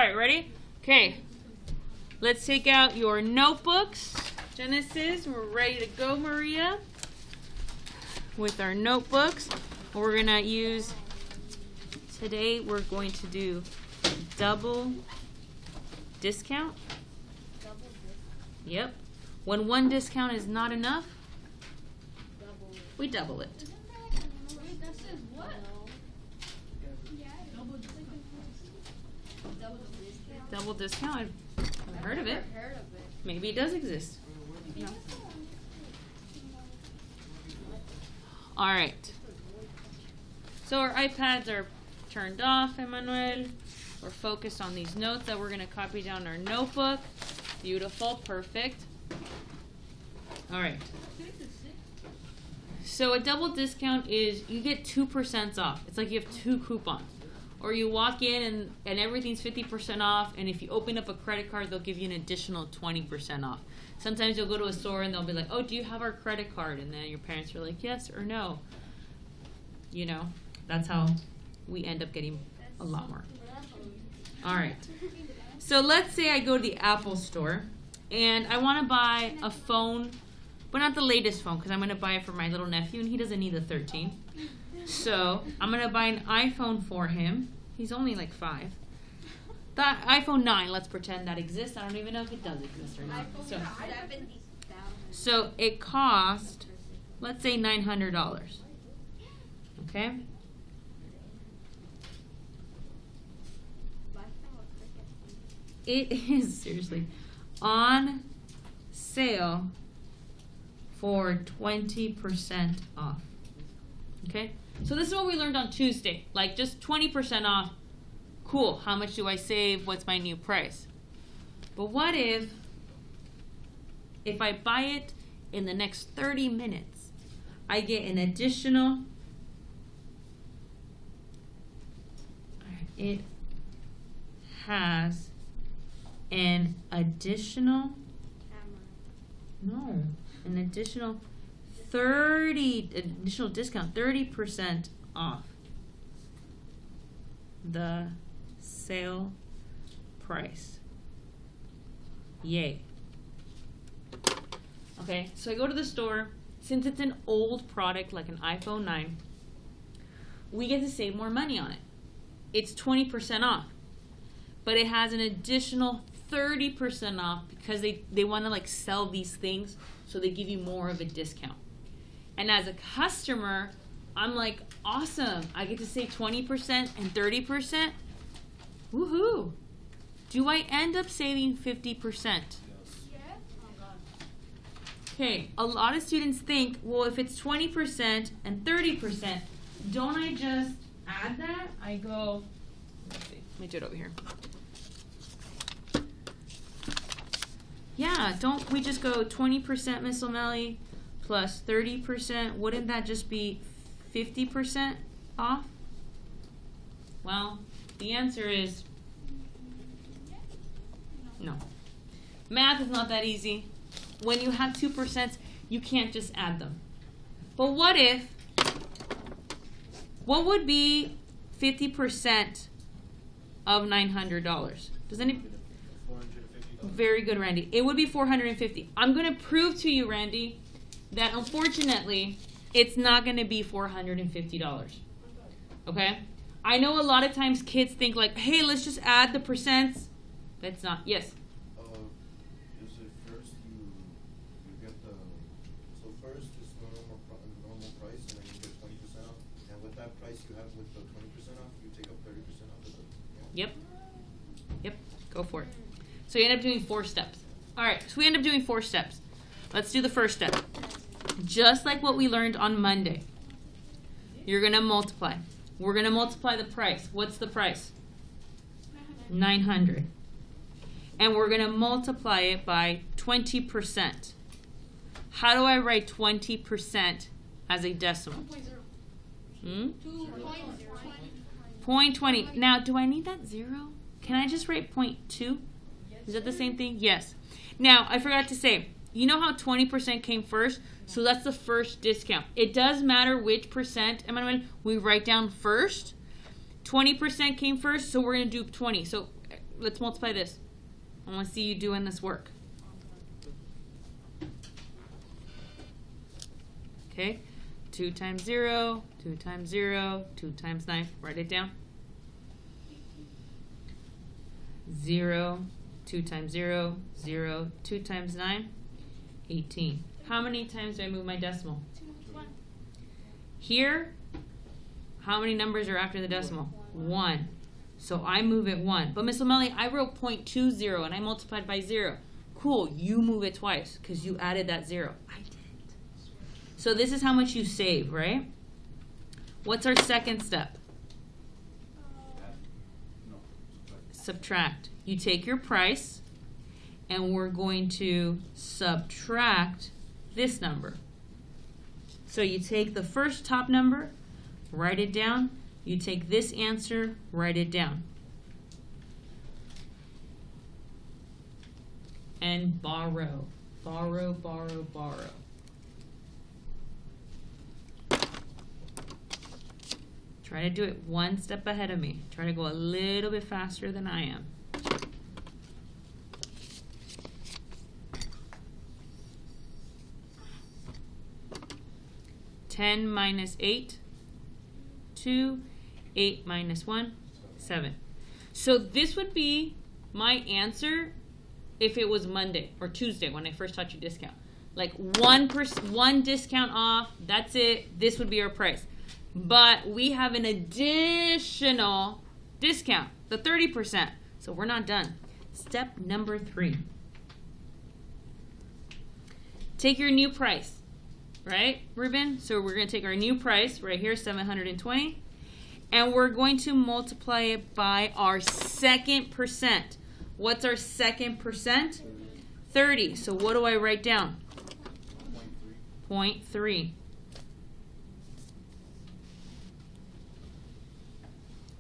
right, ready? Okay. Let's take out your notebooks. Genesis, we're ready to go, Maria. With our notebooks. We're going to use, today we're going to do double discount. Yep. When one discount is not enough, we double it. Double discount? I've heard of it. Maybe it does exist. No. All right. So our iPads are turned off, Emmanuel. We're focused on these notes that we're going to copy down our notebook. Beautiful. Perfect. All right. So a double discount is you get 2% off. It's like you have 2 coupons. Or you walk in and everything's 50% off, and if you open up a credit card, they'll give you an additional 20% off. Sometimes you'll go to a store and they'll be like, oh, do you have our credit card? And then your parents are like, yes or no. You know, that's how we end up getting a lot more. All right. So let's say I go to the Apple store and I want to buy a phone, but not the latest phone because I'm going to buy it for my little nephew and he doesn't need the 13. So I'm going to buy an iPhone for him. He's only like 5. The iPhone 9, let's pretend that exists. I don't even know if it does exist or not. So it cost, let's say $900. Okay? It is, seriously, on sale for 20% off. Okay? So this is what we learned on Tuesday. Like just 20% off. Cool. How much do I save? What's my new price? But what if I buy it in the next 30 minutes, I get an additional, it has an additional, an additional additional discount, 30% off the sale price. Yay. Okay, so I go to the store. Since it's an old product like an iPhone 9, we get to save more money on it. It's 20% off, but it has an additional 30% off because they want to like sell these things, so they give you more of a discount. And as a customer, I'm like, awesome. I get to save 20% and 30%. Woohoo. Do I end up saving 50%? Okay, a lot of students think, well, if it's 20% and 30%, don't I just add that? I go, let's see, let me do it over here. Yeah, don't we just go 20%, Miss O'Malley, plus 30%? Wouldn't that just be 50% off? Well, the answer is no. Math is not that easy. When you have 2%, you can't just add them. But what would be 50% of $900? Does any? Very good, Randy. It would be $450. I'm going to prove to you, Randy, that unfortunately, it's not going to be $450. Okay? I know a lot of times kids think like, hey, let's just add the percents. That's not. Yes? Is it first you get the, so first it's normal price and then you get 20% off. And with that price you have with the 20% off, you take up 30% off of the, Yep. Yep. Go for it. So you end up doing 4 steps. All right, so we end up doing 4 steps. Let's do the first step. Just like what we learned on Monday, you're going to multiply. We're going to multiply the price. What's the price? 900. And we're going to multiply it by 20%. How do I write 20% as a decimal? 0.20. Now, do I need that 0? Can I just write 0.2? Is that the same thing? Yes. Now, I forgot to say, you know how 20% came first? So that's the first discount. It does matter which percent, Emmanuel, we write down first. 20% came first, so we're going to do 20. So let's multiply this. I want to see you doing this work. Okay, 2 times 0, 2 times 0, 2 times 9. Write it down. 0, 2 times 0, 0, 2 times 9, 18. How many times do I move my decimal? 1. Here, how many numbers are after the decimal? 1. So I move it 1. But Miss O'Malley, I wrote 0.20 and I multiplied by 0. Cool, you move it twice because you added that 0. I didn't. So this is how much you save, right? What's our second step? Subtract. You take your price and we're going to subtract this number. So you take the first top number, write it down. You take this answer, write it down. And borrow. Borrow, borrow, borrow. Try to do it one step ahead of me. Try to go a little bit faster than I am. (10 minus 8), 2, 8 minus 1, 7. So this would be my answer if it was Monday or Tuesday when I first taught you discount. Like 1 discount off, that's it. This would be our price. But we have an additional discount, the 30%. So we're not done. Step number 3. Take your new price, right, Ruben? So we're going to take our new price right here, 720, and we're going to multiply it by our second percent. What's our second percent? 30. So what do I write down? 0.3.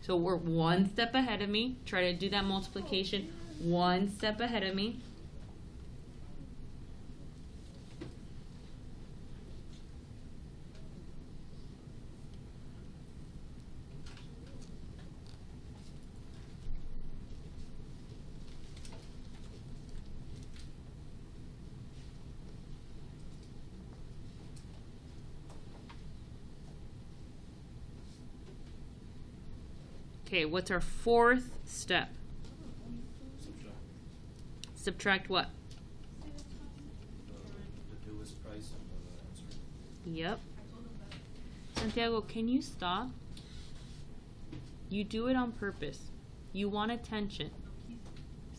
So we're 1 step ahead of me. Try to do that multiplication 1 step ahead of me. Okay, what's our 4th step? Subtract what? The newest price and the answer. Yep. Santiago, can you stop? You do it on purpose. You want attention.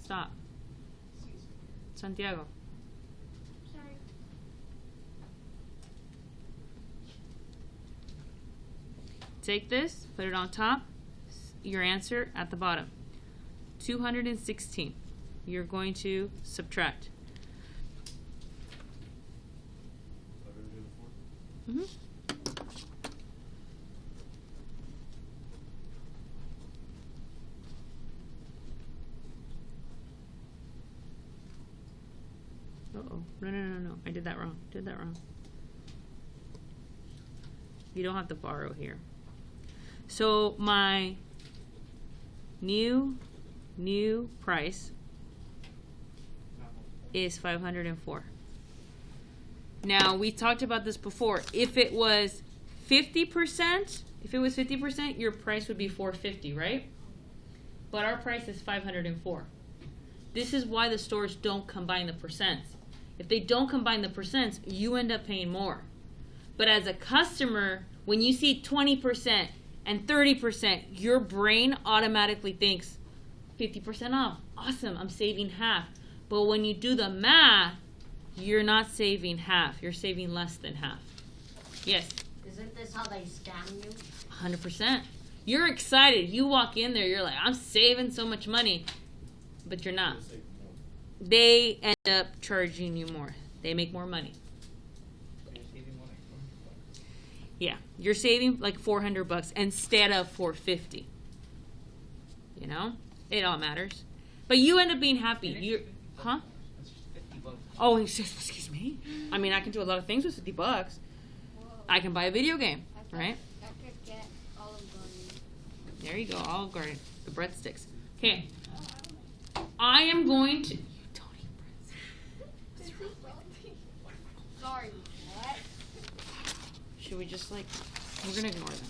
Stop. Santiago. Sorry. Take this, put it on top. Your answer at the bottom. 216. You're going to subtract. 504? Uh-oh. No. I did that wrong. You don't have to borrow here. So my new price is 504. Now we talked about this before. If it was 50%, your price would be 450, right? But our price is 504. This is why the stores don't combine the percents. If they don't combine the percents, you end up paying more. But as a customer, when you see 20% and 30%, your brain automatically thinks 50% off. Awesome, I'm saving half. But when you do the math, you're not saving half. You're saving less than half. Yes? Isn't this how they scam you? 100%. You're excited. You walk in there, you're like, I'm saving so much money. But you're not. They end up charging you more. They make more money. Yeah, you're saving like $400 instead of $450. You know, it all matters. But you end up being happy. You're, huh? Oh, excuse me. I mean, I can do a lot of things with $50. Whoa. I can buy a video game, right? I could get Olive Garden. There you go, Olive Garden, the breadsticks. Okay, I am going to. Sorry. What? Should we just like? We're gonna ignore them.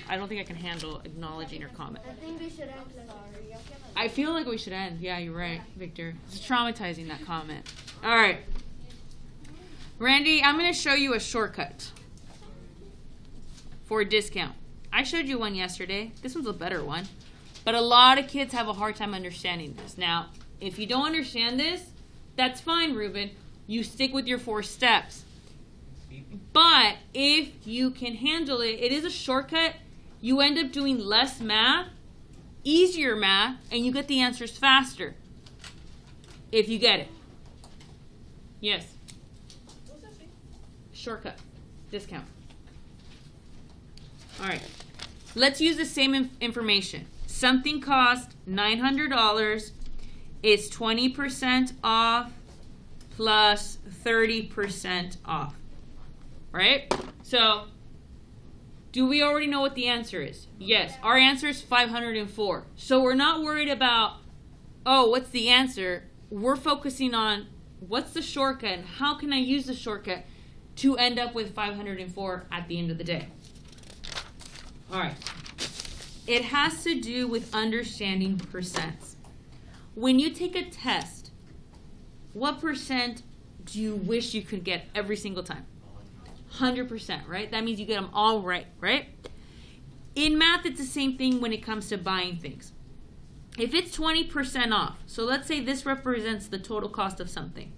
I don't think I can handle acknowledging your comment. I think we should end. Sorry. I feel like we should end. Yeah, you're right, Victor. It's traumatizing, that comment. All right. Randy, I'm going to show you a shortcut for a discount. I showed you one yesterday. This one's a better one. But a lot of kids have a hard time understanding this. Now, if you don't understand this, that's fine, Ruben. You stick with your 4 steps. But if you can handle it, it is a shortcut. You end up doing less math, easier math, and you get the answers faster. If you get it. Yes. Shortcut. Discount. All right. Let's use the same information. Something cost $900. It's 20% off plus 30% off. Right? So, do we already know what the answer is? Yes. Our answer is 504. So we're not worried about, oh, what's the answer? We're focusing on what's the shortcut and how can I use the shortcut to end up with 504 at the end of the day. All right. It has to do with understanding percents. When you take a test, what percent do you wish you could get every single time? 100%, right? That means you get them all right, right? In math, it's the same thing when it comes to buying things. If it's 20% off, so let's say this represents the total cost of something.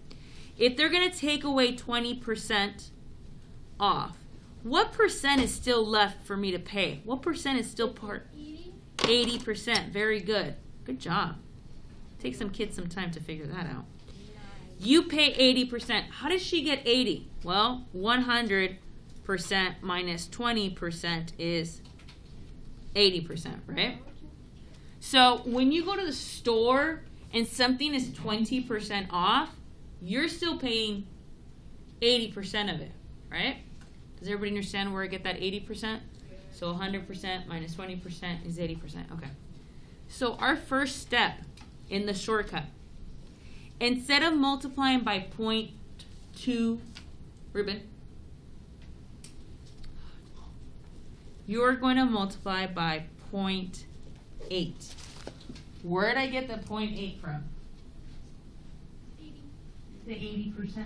If they're going to take away 20% off, what percent is still left for me to pay? What percent is still part? 80%. Very good. Good job. Take some kids some time to figure that out. You pay 80%. How does she get 80? Well, 100% minus 20% is 80%, right? So when you go to the store and something is 20% off, you're still paying 80% of it, right? Does everybody understand where I get that 80%? So 100% minus 20% is 80%. Okay. So our first step in the shortcut, instead of multiplying by 0.2, Ruben, you're going to multiply by 0.8. Where did I get the 0.8 from? 80. The 80%.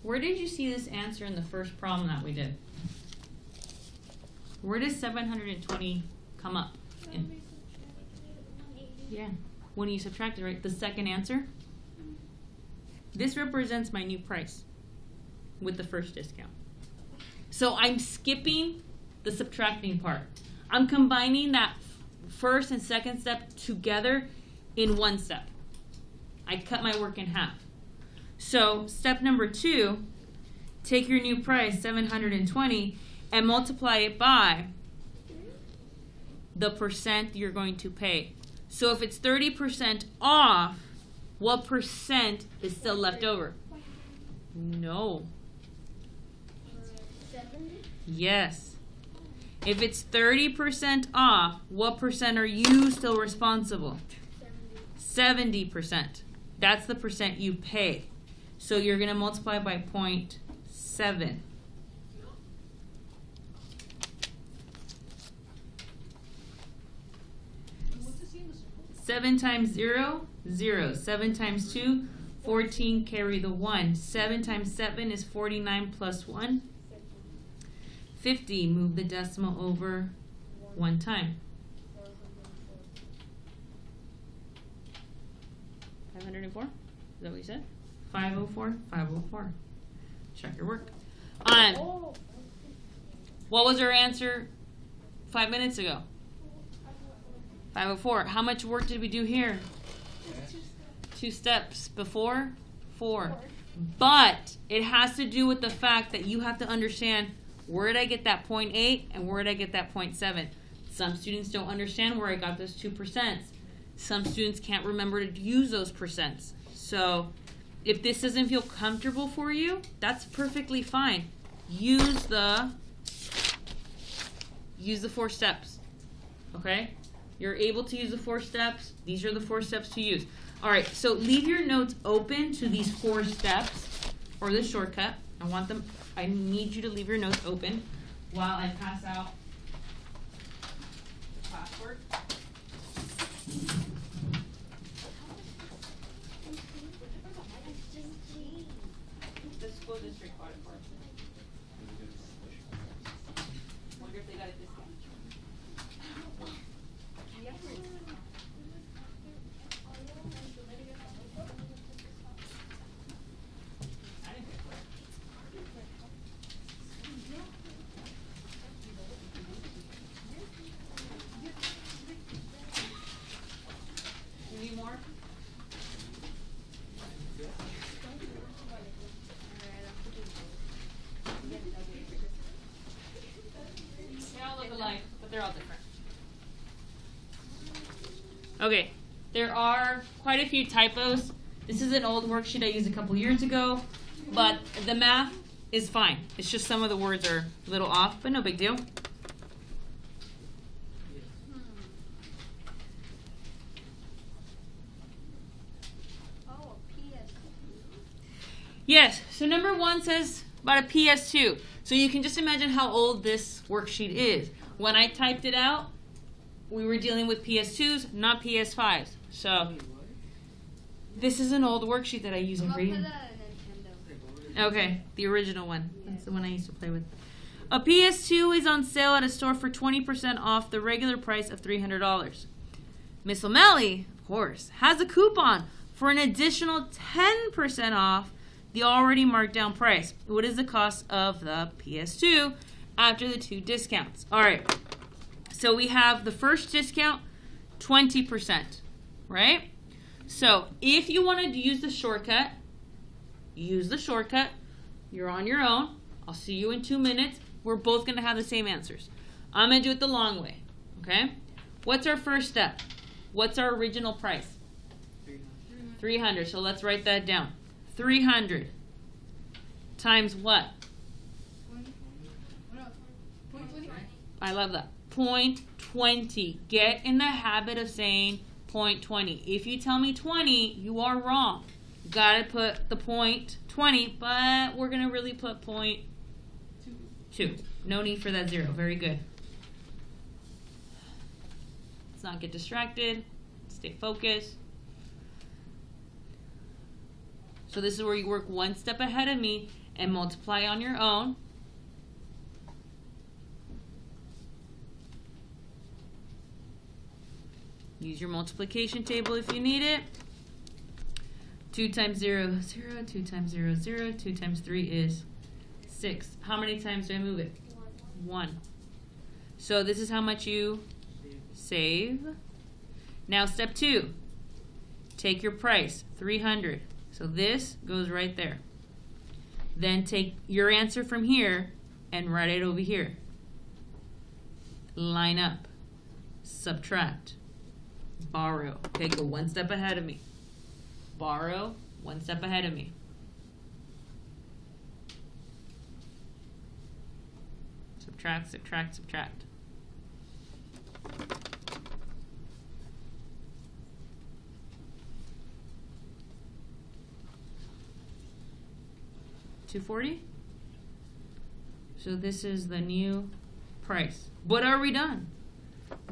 Where did you see this answer in the first problem that we did? Where does 720 come up? Yeah, when you subtract it, right? The second answer? This represents my new price with the first discount. So I'm skipping the subtracting part. I'm combining that first and second step together in one step. I cut my work in half. So step number 2, take your new price, 720, and multiply it by the percent you're going to pay. So if it's 30% off, what percent is still left over? No. 70? Yes. If it's 30% off, what percent are you still responsible? 70%. That's the percent you pay. So you're going to multiply by 0.7. Seven times 0, 0. 7 times 2, 14, carry the 1. 7 times 7 is 49 plus 1. 50, move the decimal over 1 time. 504? Is that what you said? 504, 504. Check your work. What was our answer 5 minutes ago? 504. How much work did we do here? 2 steps before? 4. But it has to do with the fact that you have to understand, where did I get that 0.8 and where did I get that 0.7? Some students don't understand where I got those 2%. Some students can't remember to use those percents. So if this doesn't feel comfortable for you, that's perfectly fine. Use the 4 steps. Okay? You're able to use the 4 steps. These are the 4 steps to use. All right, so leave your notes open to these 4 steps or the shortcut. I need you to leave your notes open while I pass out the classwork. The school district bought it for us. Wonder if they got a discount. I didn't pay for it. You need more? They all look alike, but they're all different. Okay, there are quite a few typos. This is an old worksheet I used a couple years ago, but the math is fine. It's just some of the words are a little off, but no big deal. Oh, PS. Yes, so number 1 says about a PS2. So you can just imagine how old this worksheet is. When I typed it out, we were dealing with PS2s, not PS5s. So this is an old worksheet that I use Go every for the year. Nintendo. Okay, the original one. That's the one I used to play with. A PS2 is on sale at a store for 20% off the regular price of $300. Miss O'Malley, of course, has a coupon for an additional 10% off the already marked down price. What is the cost of the PS2 after the 2 discounts? All right. So we have the first discount, 20%, right? So if you wanted to use the shortcut, use the shortcut. You're on your own. I'll see you in 2 minutes. We're both going to have the same answers. I'm going to do it the long way, okay? What's our first step? What's our original price? 300. So let's write that down. 300 times what? I love that. 0.20. Get in the habit of saying 0.20. If you tell me 20, you are wrong. Gotta put the 0.20, but we're gonna really put 0.2. No need for that 0. Very good. Let's not get distracted. Stay focused. So this is where you work 1 step ahead of me and multiply on your own. Use your multiplication table if you need it. 2 times 0, 0. 2 times 0, 0. 2 times 3 is 6. How many times do I move it? 1. So this is how much you save. Now step 2. Take your price, 300. So this goes right there. Then take your answer from here and write it over here. Line up. Subtract. Borrow. Okay, go 1 step ahead of me. Borrow, 1 step ahead of me. Subtract, subtract, subtract. $240. So this is the new price. But are we done?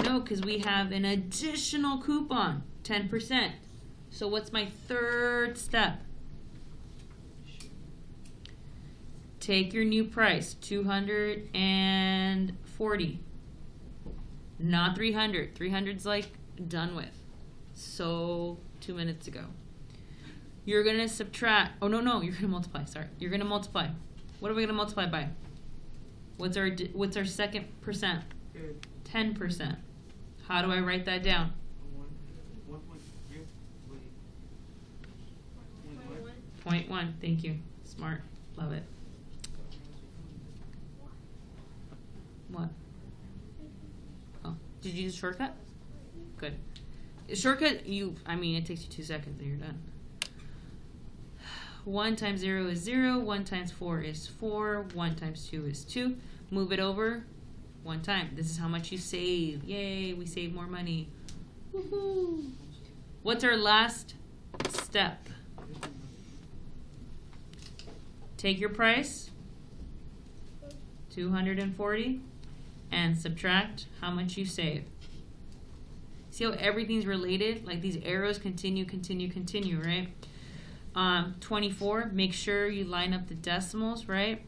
No, because we have an additional coupon, 10%. So what's my third step? Take your new price, 240. Not 300. 300's like done with. So 2 minutes ago. You're going to subtract. Oh, no, you're going to multiply. Sorry. You're going to multiply. What are we going to multiply by? What's our second percent? 10%. How do I write that down? 0.1. Thank you. Smart. Love it. What? Oh, Did you use a shortcut? Good. Shortcut, it takes you 2 seconds and you're done. 1 times 0 is 0. 1 times 4 is 4. 1 times 2 is 2. Move it over 1 time. This is how much you save. Yay, we save more money. Woohoo! What's our last step? Take your price, 240, and subtract how much you save. See how everything's related? Like these arrows continue, right? 24, make sure you line up the decimals, right?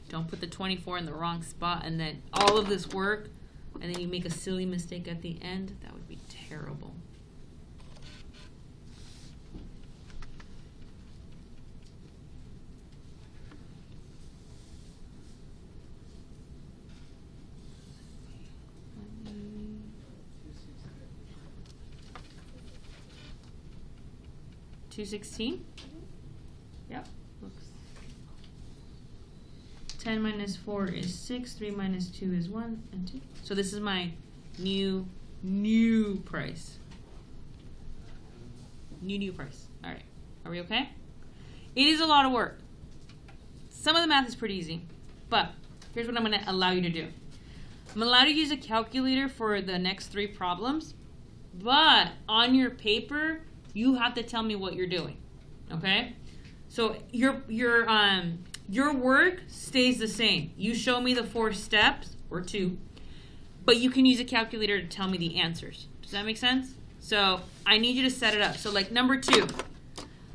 Don't put the 24 in the wrong spot and then all of this work and then you make a silly mistake at the end. That would be terrible. $216? Yep, looks. 10 minus 4 is 6, 3 minus 2 is 1, and 2. So this is my new price. New price. All right, are we okay? It is a lot of work. Some of the math is pretty easy, but here's what I'm gonna allow you to do. I'm allowed to use a calculator for the next 3 problems, but on your paper, you have to tell me what you're doing, okay? So your work stays the same. You show me the 4 steps, or 2, but you can use a calculator to tell me the answers. Does that make sense? So I need you to set it up. So like number 2,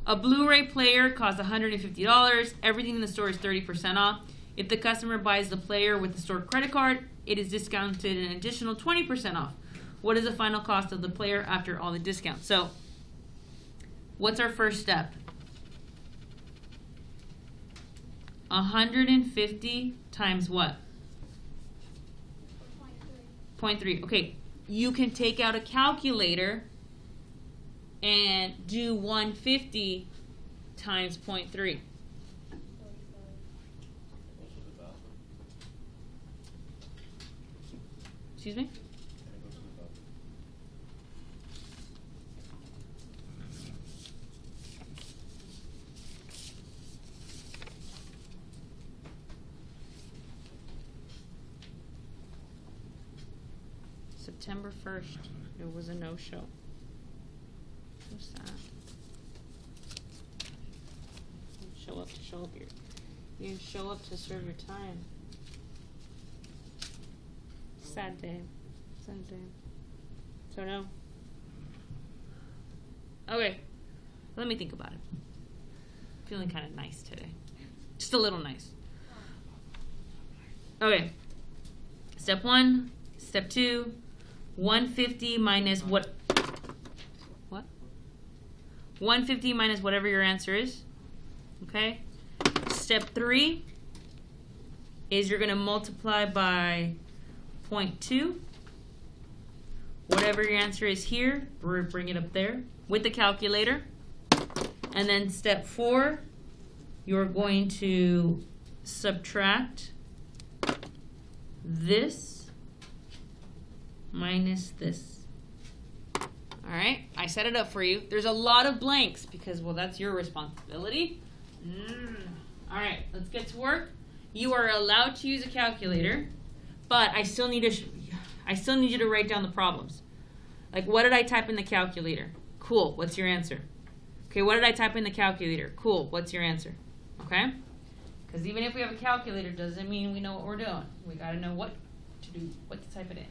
a Blu-ray player costs $150. Everything in the store is 30% off. If the customer buys the player with the store credit card, it is discounted an additional 20% off. What is the final cost of the player after all the discounts? So what's our first step? 150 times what? 0.3. Okay, you can take out a calculator and do 150 times 0.3. Excuse me? September 1st, it was a no-show. So sad. You didn't show up here. You didn't show up to serve your time. Sad day. Sad day. So no. Okay. Let me think about it. Feeling kind of nice today. Just a little nice. Okay. Step 1. Step 2. 150 minus what? 150 minus whatever your answer is. Okay. Step 3 is you're going to multiply by 0.2. Whatever your answer is here, bring it up there with the calculator. And then step 4, you're going to subtract this minus this. All right, I set it up for you. There's a lot of blanks because, well, that's your responsibility. All right, let's get to work. You are allowed to use a calculator, but I still need you to write down the problems. Like, what did I type in the calculator? Cool, what's your answer? Okay, what did I type in the calculator? Cool, what's your answer? Okay? Because even if we have a calculator, doesn't mean we know what we're doing. We got to know what to do, what to type it in.